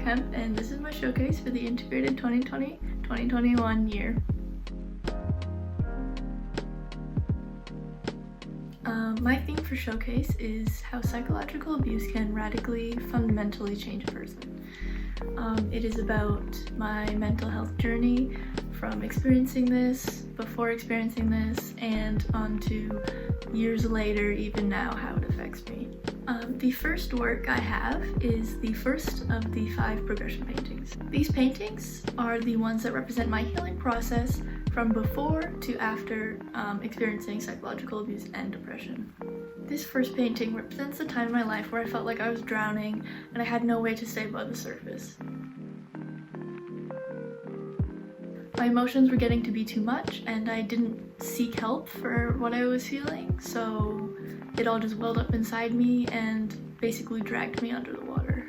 Kemp, and this is my showcase for the integrated 2020-2021 year. My theme for showcase is how psychological abuse can radically, fundamentally change a person. It is about my mental health journey from experiencing this, before experiencing this, and onto years later, even now, how it affects me. The first work I have is the first of the 5 progression paintings. These paintings are the ones that represent my healing process from before to after experiencing psychological abuse and depression. This first painting represents the time in my life where I felt like I was drowning and I had no way to stay above the surface. My emotions were getting to be too much and I didn't seek help for what I was feeling, so it all just welled up inside me and basically dragged me under the water.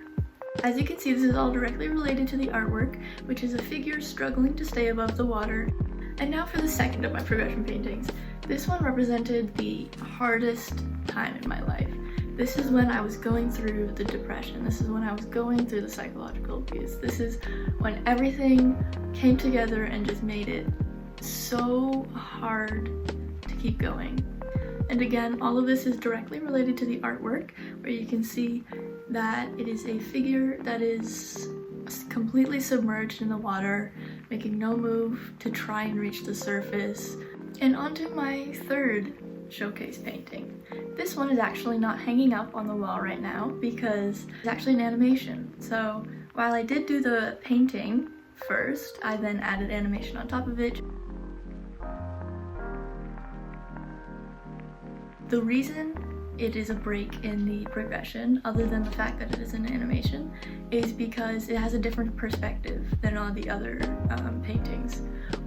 As you can see, this is all directly related to the artwork, which is a figure struggling to stay above the water. And now for the second of my progression paintings. This one represented the hardest time in my life. This is when I was going through the depression. This is when I was going through the psychological abuse. This is when everything came together and just made it so hard to keep going. And again, all of this is directly related to the artwork, where you can see that it is a figure that is completely submerged in the water, making no move to try and reach the surface. And onto my third showcase painting. This one is actually not hanging up on the wall right now because it's actually an animation. So while I did do the painting first, I then added animation on top of it. The reason it is a break in the progression, other than the fact that it is an animation, is because it has a different perspective than all the other paintings.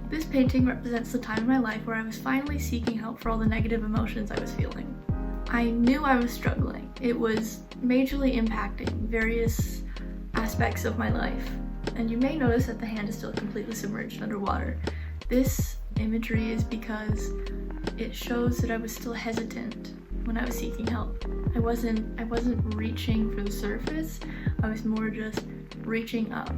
This painting represents the time in my life where I was finally seeking help for all the negative emotions I was feeling. I knew I was struggling. It was majorly impacting various aspects of my life. And you may notice that the hand is still completely submerged underwater. This imagery is because it shows that I was still hesitant when I was seeking help. I wasn't reaching for the surface, I was more just reaching up.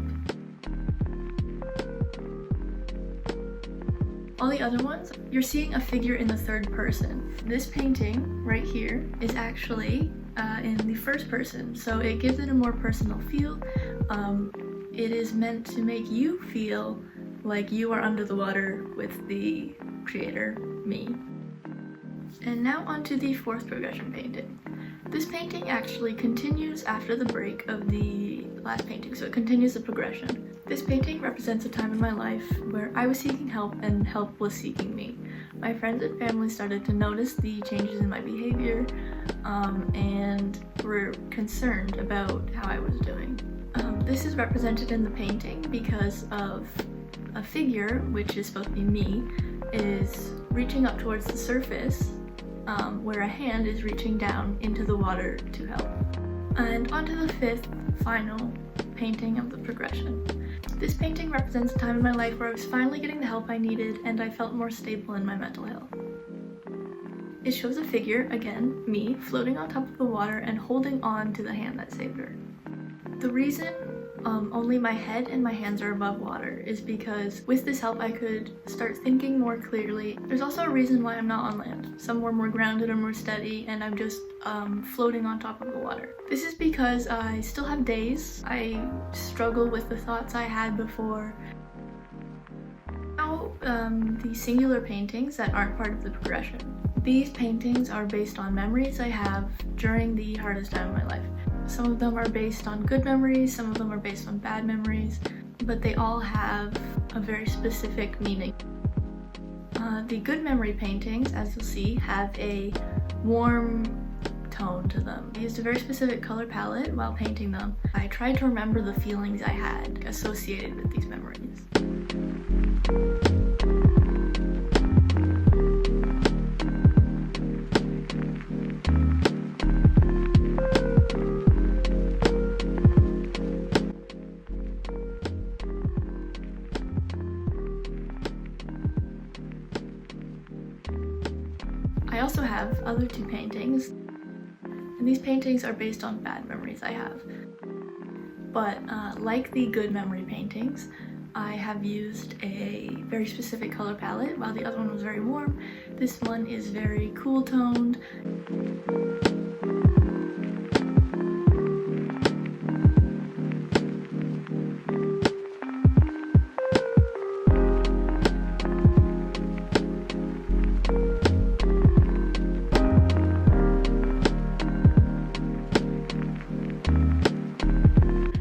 All the other ones, you're seeing a figure in the third person. This painting right here is actually in the first person, so it gives it a more personal feel. It is meant to make you feel like you are under the water with the creator, me. And now onto the fourth progression painting. This painting actually continues after the break of the last painting, so it continues the progression. This painting represents a time in my life where I was seeking help and help was seeking me. My friends and family started to notice the changes in my behavior and were concerned about how I was doing. This is represented in the painting because of a figure, which is supposed to be me, is reaching up towards the surface, where a hand is reaching down into the water to help. And onto the fifth, final painting of the progression. This painting represents a time in my life where I was finally getting the help I needed and I felt more stable in my mental health. It shows a figure, again, me, floating on top of the water and holding on to the hand that saved her. The reason only my head and my hands are above water is because with this help I could start thinking more clearly. There's also a reason why I'm not on land. Some were more grounded or more steady, and I'm just floating on top of the water. This is because I still have days. I struggle with the thoughts I had before. Now, the singular paintings that aren't part of the progression. These paintings are based on memories I have during the hardest time of my life. Some of them are based on good memories, some of them are based on bad memories, but they all have a very specific meaning. The good memory paintings, as you'll see, have a warm tone to them. I used a very specific color palette while painting them. I tried to remember the feelings I had associated with these memories. I also have other 2 paintings, and these paintings are based on bad memories I have. but like the good memory paintings, I have used a very specific color palette. While the other one was very warm, this one is very cool toned.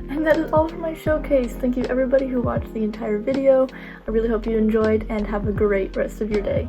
And that is all for my showcase. Thank you everybody who watched the entire video. I really hope you enjoyed and have a great rest of your day.